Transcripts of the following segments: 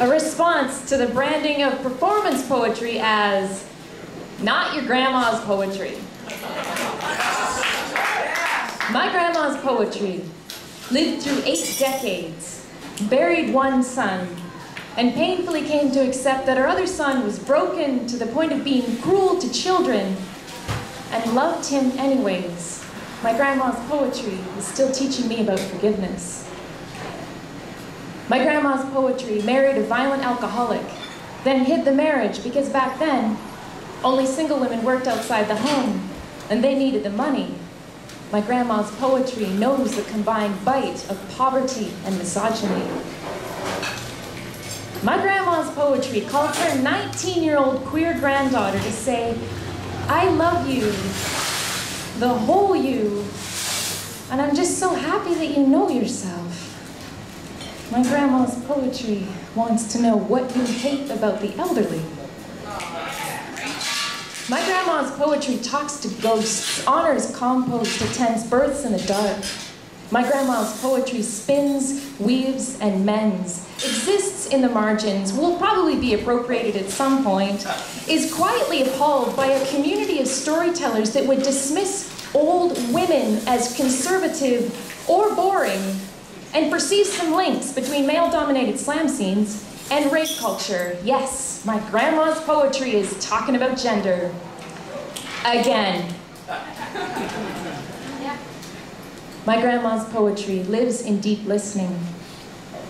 A response to the branding of performance poetry as not your grandma's poetry. My grandma's poetry lived through 8 decades, buried one son, and painfully came to accept that her other son was broken to the point of being cruel to children, and loved him anyways. My grandma's poetry is still teaching me about forgiveness. My grandma's poetry married a violent alcoholic, then hid the marriage because back then, only single women worked outside the home, and they needed the money. My grandma's poetry knows the combined bite of poverty and misogyny. My grandma's poetry calls her 19-year-old queer granddaughter to say, I love you, the whole you, and I'm just so happy that you know yourself. My grandma's poetry wants to know what you hate about the elderly. My grandma's poetry talks to ghosts, honors compost, attends births in the dark. My grandma's poetry spins, weaves, and mends, exists in the margins, will probably be appropriated at some point, is quietly appalled by a community of storytellers that would dismiss old women as conservative or boring, and perceive some links between male-dominated slam scenes and rape culture. Yes, my grandma's poetry is talking about gender. Again. My grandma's poetry lives in deep listening,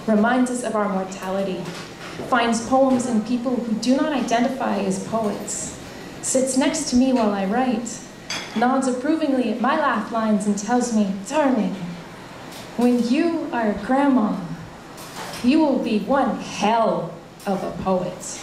reminds us of our mortality, finds poems in people who do not identify as poets, sits next to me while I write, nods approvingly at my laugh lines and tells me, darling, when you are a grandma, you will be one hell of a poet.